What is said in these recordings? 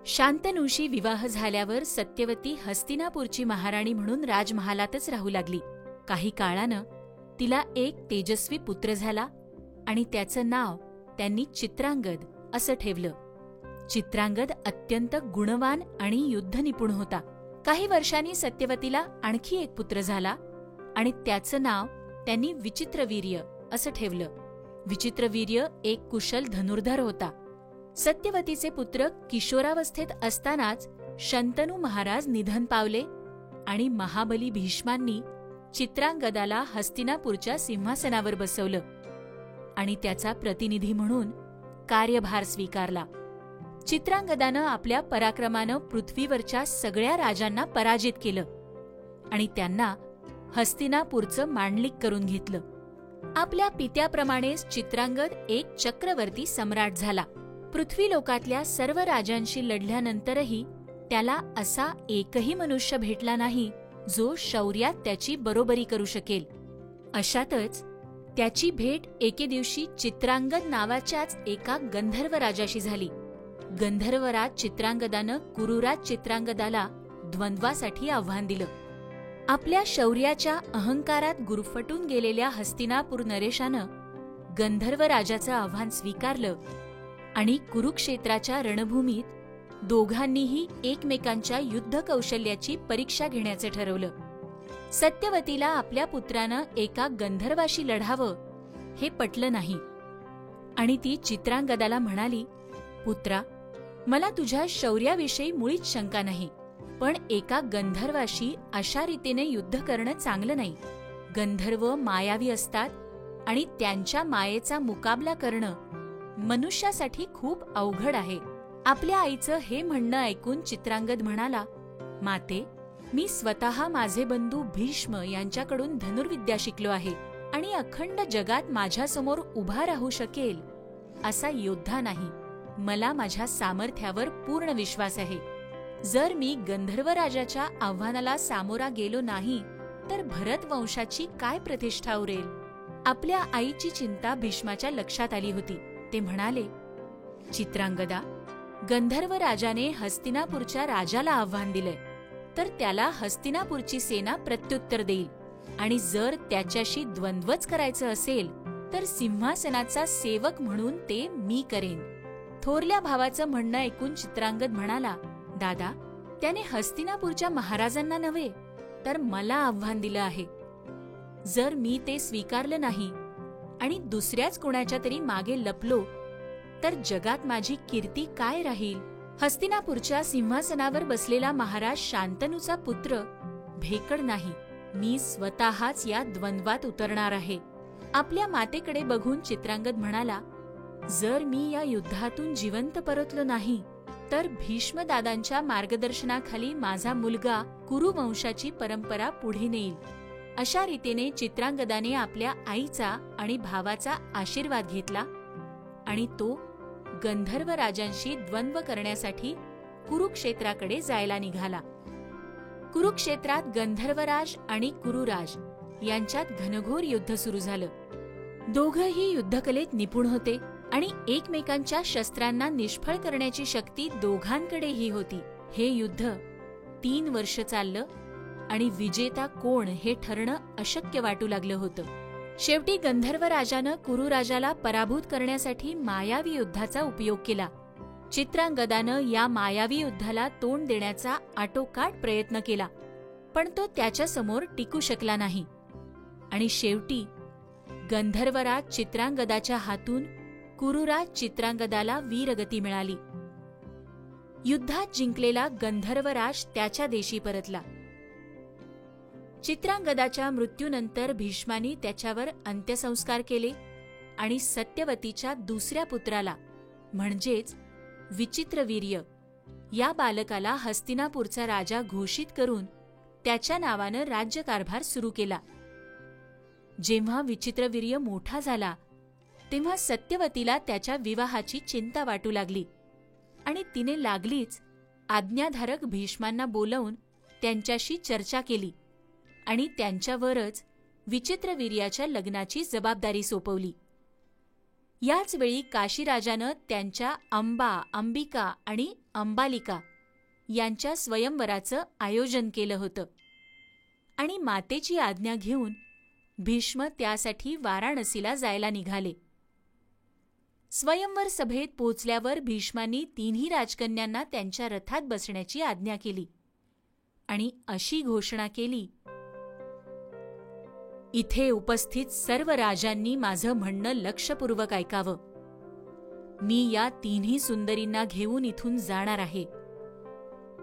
शांतनूशी विवाह झाल्यावर सत्यवती हस्तिनापूरची महाराणी म्हणून राजमहालातच राहू लागली. काही काळानं तिला एक तेजस्वी पुत्र झाला आणि त्याचं नाव त्यांनी चित्रांगद असं ठेवलं. चित्रांगद अत्यंत गुणवान आणि युद्धनिपुण होता. काही वर्षांनी सत्यवतीला आणखी एक पुत्र झाला आणि त्याचं नाव त्यांनी विचित्रवीर्य असं ठेवलं. विचित्रवीर्य एक कुशल धनुर्धर होता. सत्यवतीचे पुत्र किशोरावस्थेत असतानाच शंतनू महाराज निधन पावले आणि महाबली भीष्मांनी चित्रांगदाला हस्तिनापूरच्या सिंहासनावर बसवलं आणि त्याचा प्रतिनिधी म्हणून कार्यभार स्वीकारला. चित्रांगदानं आपल्या पराक्रमानं पृथ्वीवरच्या सगळ्या राजांना पराजित केलं आणि त्यांना हस्तिनापूरचं मांडलिक करून घेतलं. आपल्या पित्याप्रमाणेच चित्रांगद एक चक्रवर्ती सम्राट झाला. पृथ्वीलोकातल्या सर्व राजांशी लढल्यानंतरही त्याला असा एकही मनुष्य भेटला नाही जो शौर्यात त्याची बरोबरी करू शकेल. अशातच त्याची भेट एके दिवशी चित्रांगद नावाच्याच एका गंधर्व राजाशी झाली. गंधर्वराज चित्रांगदानं कुरुराज चित्रांगदाला द्वंद्वासाठी आव्हान दिलं. आपल्या शौर्याच्या अहंकारात गुरफटून गेलेल्या हस्तिनापूर नरेशानं गंधर्व राजाचं आव्हान स्वीकारलं आणि कुरुक्षेत्राच्या रणभूमीत दोघांनीही एकमेकांच्या युद्ध कौशल्याची परीक्षा घेण्याचे ठरवलं. सत्यवतीला आपल्या पुत्रानं एका गंधर्वाशी लढावं हे पटलं नाही आणि ती चित्रांगदाला म्हणाली, पुत्रा, मला तुझ्या शौर्याविषयी मुळीच शंका नाही, पण एका गंधर्वाशी अशा रीतीने युद्ध करणं चांगलं नाही. गंधर्व मायावी असतात आणि त्यांच्या मायेचा मुकाबला करणं मनुष्यासाठी खूप अवघड आहे. आपल्या आईचं हे म्हणणं ऐकून चित्रांगद म्हणाला, माते, मी स्वतः माझे बंधू भीष्म यांच्याकडून धनुर्विद्या शिकलो आहे आणि अखंड जगात माझ्यासमोर उभा राहू शकेल असा योद्धा नाही. मला माझ्या सामर्थ्यावर पूर्ण विश्वास आहे. जर मी गंधर्व राजाच्या आव्हानाला सामोरा गेलो नाही तर भरत वंशाची काय प्रतिष्ठा उरेल. आपल्या आईची चिंता भीष्माच्या लक्षात आली होती. ते म्हणाले, चित्रांगदा, गंधर्व राजाने हस्तिनापूरच्या राजाला आव्हान दिलंय तर त्याला हस्तिनापूरची सेना प्रत्युत्तर देईल आणि जर त्याच्याशी द्वंद्वच करायचं असेल तर सिंहासनाचा सेवक म्हणून ते मी करेन. थोरल्या भावाचं म्हणणं ऐकून चित्रांगद म्हणाला, दादा, त्याने हस्तिनापूरच्या महाराजांना नव्हे तर मला आव्हान दिलं आहे. जर मी ते स्वीकारलं नाही आणि दुसऱ्याच कोणाच्या तरी मागे लपलो तर जगात माझी कीर्ती काय राहील. हस्तिनापूरच्या सिंहासनावर बसलेला महाराज शांतनूचा पुत्र भेकड नाही. मी स्वतःच या द्वंद्वात उतरणार आहे. आपल्या मातेकडे बघून चित्रांगद म्हणाला, जर मी या युद्धातून जिवंत परतलो नाही तर भीष्मदादांच्या मार्गदर्शनाखाली माझा मुलगा कुरुवंशाची परंपरा पुढे नेईल. अशा रीतीने चित्रांगदाने आपल्या आईचा आणि भावाचा आशीर्वाद घेतला आणि तो गंधर्व राजांशी द्वंद्व करण्यासाठी कुरुक्षेत्राकडे जायला निघाला. कुरुक्षेत्रात गंधर्वराज आणि कुरुराज यांच्यात घनघोर युद्ध सुरू झालं. दोघंही युद्धकलेत निपुण होते आणि एकमेकांच्या शस्त्रांना निष्फळ करण्याची शक्ती दोघांकडेही होती. हे युद्ध 3 वर्ष चाललं आणि विजेता कोण हे ठरणं अशक्य वाटू लागलं होतं. शेवटी गंधर्व राजानं कुरुराजाला पराभूत करण्यासाठी मायावी युद्धाचा उपयोग केला. चित्रांगदानं या मायावी युद्धाला तोंड देण्याचा आटोकाट प्रयत्न केला, पण तो त्याच्यासमोर टिकू शकला नाही आणि शेवटी गंधर्वराज चित्रांगदाच्या हातून कुरुराज चित्रांगदाला वीरगती मिळाली. युद्धात जिंकलेला गंधर्वराज त्याच्या देशी परतला. चित्रांगदाच्या मृत्यूनंतर भीष्मानी त्याच्यावर अंत्यसंस्कार केले आणि सत्यवतीच्या दुसऱ्या पुत्राला म्हणजेच विचित्रवीर्य या बालकाला हस्तिनापूरचा राजा घोषित करून त्याच्या नावानं राज्यकारभार सुरू केला. जेव्हा विचित्रवीर्य मोठा झाला तेव्हा सत्यवतीला त्याच्या विवाहाची चिंता वाटू लागली आणि तिने लागलीच आज्ञाधारक भीष्मांना बोलावून त्यांच्याशी चर्चा केली आणि त्यांच्यावरच विचित्रवीर्याच्या लग्नाची जबाबदारी सोपवली. याच वेळी काशीराजानं त्यांच्या अंबा, अंबिका आणि अंबालिका यांच्या स्वयंवराचं आयोजन केलं होतं आणि मातेची आज्ञा घेऊन भीष्म त्यासाठी वाराणसीला जायला निघाले. स्वयंवर सभेत पोचल्यावर भीष्मांनी तिन्ही राजकन्यांना त्यांच्या रथात बसण्याची आज्ञा केली आणि अशी घोषणा केली, इथे उपस्थित सर्व राजांनी माझं म्हणणं लक्षपूर्वक ऐकावं. मी या तिन्ही सुंदरींना घेऊन इथून जाणार आहे.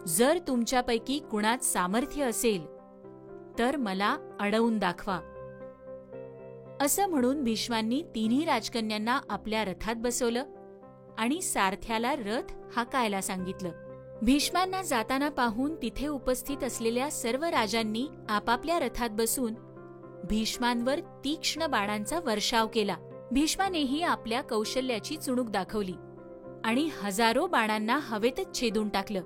जर तुमच्यापैकी कुणात सामर्थ्य असेल तर मला अडवून दाखवा. असं म्हणून भीष्मांनी तिन्ही राजकन्यांना आपल्या रथात बसवलं आणि सारथ्याला रथ हाकायला सांगितलं. भीष्मांना जाताना पाहून तिथे उपस्थित असलेल्या सर्व राजांनी आपापल्या रथात बसून भीष्मांवर तीक्ष्ण बाणांचा वर्षाव केला. भीष्मानेही आपल्या कौशल्याची चुणूक दाखवली आणि हजारो बाणांना हवेतच छेदून टाकलं.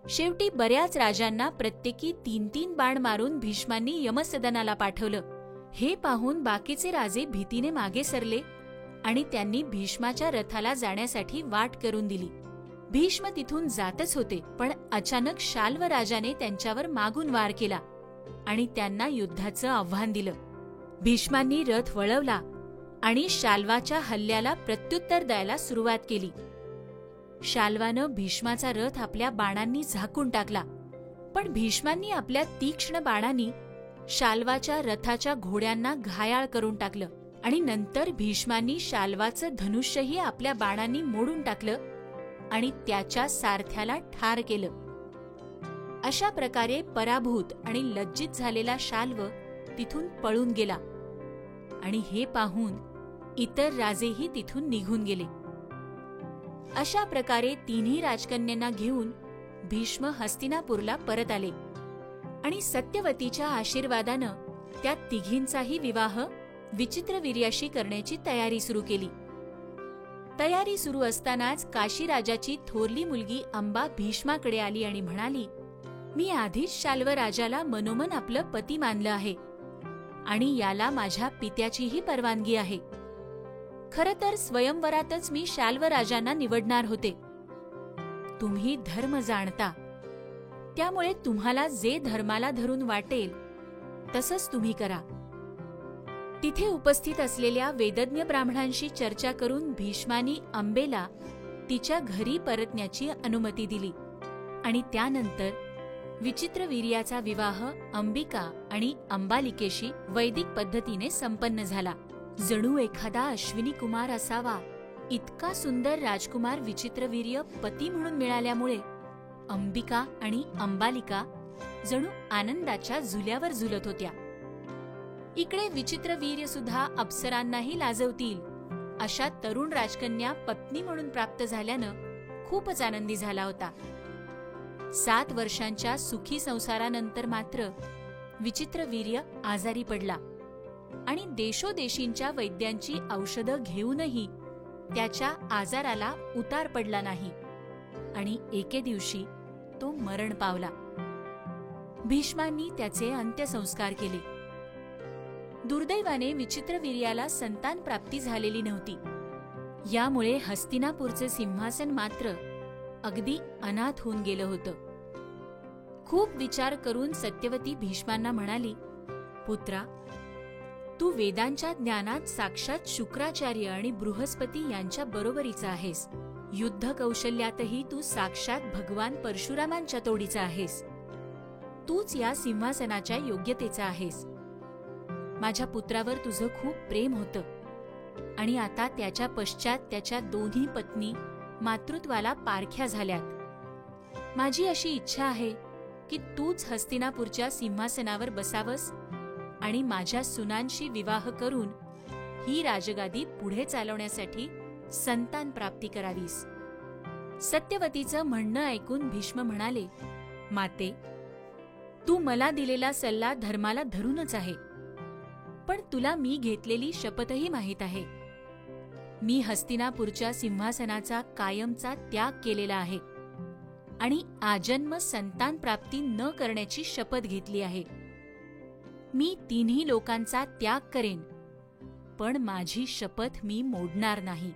शेवटी बऱ्याच राजांना प्रत्येकी 3-3 बाण मारून भीष्मांनी यमसदनाला पाठवलं. हे पाहून बाकीचे राजे भीतीने मागे सरले आणि त्यांनी भीष्माच्या रथाला जाण्यासाठी वाट करून दिली. भीष्म तिथून जातच होते, पण अचानक शाल्व राजाने त्यांच्यावर मागून वार केला आणि त्यांना युद्धाचं आव्हान दिलं. भीष्मांनी रथ वळवला आणि शाल्वाच्या हल्ल्याला प्रत्युत्तर द्यायला सुरुवात केली. शाल्वानं भीष्माचा रथ आपल्या बाणांनी झाकून टाकला, पण भीष्मांनी आपल्या तीक्ष्ण बाणांनी शाल्वाच्या रथाच्या घोड्यांना घायाळ करून टाकलं आणि नंतर भीष्मांनी शाल्वाचं धनुष्यही आपल्या बाणांनी मोडून टाकलं आणि त्याच्या सारथ्याला ठार केलं. अशा प्रकारे पराभूत आणि लज्जित झालेला शाल्व तिथून पळून गेला आणि हे पाहून इतर राजेही तिथून निघून गेले. अशा प्रकारे तिन्ही राजकन्यांना घेऊन भीष्म हस्तिनापूरला परत आले आणि सत्यवतीच्या आशीर्वादानं त्या तिघींचाही विवाह विचित्रवीर्याशी करण्याची तयारी सुरू केली. तयारी सुरू असतानाच काशीराजाची थोरली मुलगी अंबा भीष्माकडे आली आणि म्हणाली, मी आधीच शाल्व राजाला मनोमन आपलं पती मानलं आहे आणि याला माझ्या पित्याचीही परवानगी आहे. खरं तर स्वयंवरातच मी शाल्व राजांना निवडणार होते. तुम्ही धर्म जाणता, त्यामुळे तुम्हाला जे धर्माला धरून वाटेल तसंच तुम्ही करा. तिथे उपस्थित असलेल्या वेदज्ञ ब्राह्मणांशी चर्चा करून भीष्मानी अंबेला तिच्या घरी परतण्याची अनुमती दिली आणि त्यानंतर विचित्रवीर्याचा विवाह अंबिका आणि अंबालिकेशी वैदिक पद्धतीने संपन्न झाला. जणू एखादा अश्विनी कुमार असावा इतका सुंदर राजकुमार विचित्रवीर्य पती म्हणून मिळाल्यामुळे अंबिका आणि अंबालिका जणू आनंदाच्या झुल्यावर झुलत होत्या. इकडे विचित्रवीर्य सुद्धा अप्सरांनाही लाजवतील अशा तरुण राजकन्या पत्नी म्हणून प्राप्त झाल्यानं खूपच आनंदी झाला होता. 7 वर्षांच्या सुखी संसारानंतर मात्र विचित्रवीर्य आजारी पडला आणि देशोदेशींच्या वैद्यांची औषधं घेऊनही त्याच्या आजाराला उतार पडला नाही आणि एके दिवशी तो मरण पावला. भीष्मांनी त्याचे अंत्यसंस्कार केले. दुर्दैवाने विचित्रवीर्याला संतान प्राप्ती झालेली नव्हती. यामुळे हस्तिनापूरचे सिंहासन मात्र अगदी अनाथ होऊन गेलं होतं. खूप विचार करून सत्यवती भीष्मांना म्हणाली, पुत्रा, तू वेदांच्या ज्ञानात साक्षात शुक्राचार्य आणि बृहस्पती यांच्या बरोबरीचा आहेस. युद्ध कौशल्यातही तू साक्षात भगवान परशुरामांच्या तोडीचा आहेस. तूच या सिंहासनाच्या योग्यतेचा आहेस. माझ्या पुत्रावर तुझं खूप प्रेम होतं आणि आता त्याच्या पश्चात त्याच्या दोन्ही पत्नी मातृत्वाला पारख्या झाल्यात. माझी अशी इच्छा आहे की तूच हस्तिनापूरच्या सिंहासनावर बसावस आणि माझ्या सुनांशी विवाह करून ही राजगादी पुढे चालवण्यासाठी संतान प्राप्ती करावीस. सत्यवतीचं म्हणणं ऐकून भीष्म म्हणाले, माते, तू मला दिलेला सल्ला धर्माला धरूनच आहे, पण तुला मी घेतलेली शपथही माहीत आहे. मी हस्तिनापूरच्या सिंहासनाचा कायमचा त्याग केलेला आहे आणि आजन्म संतान प्राप्ती न करण्याची शपथ घेतली आहे. मी तिन्ही लोकांचा त्याग करेन, पण माझी शपथ मी मोडणार नाही.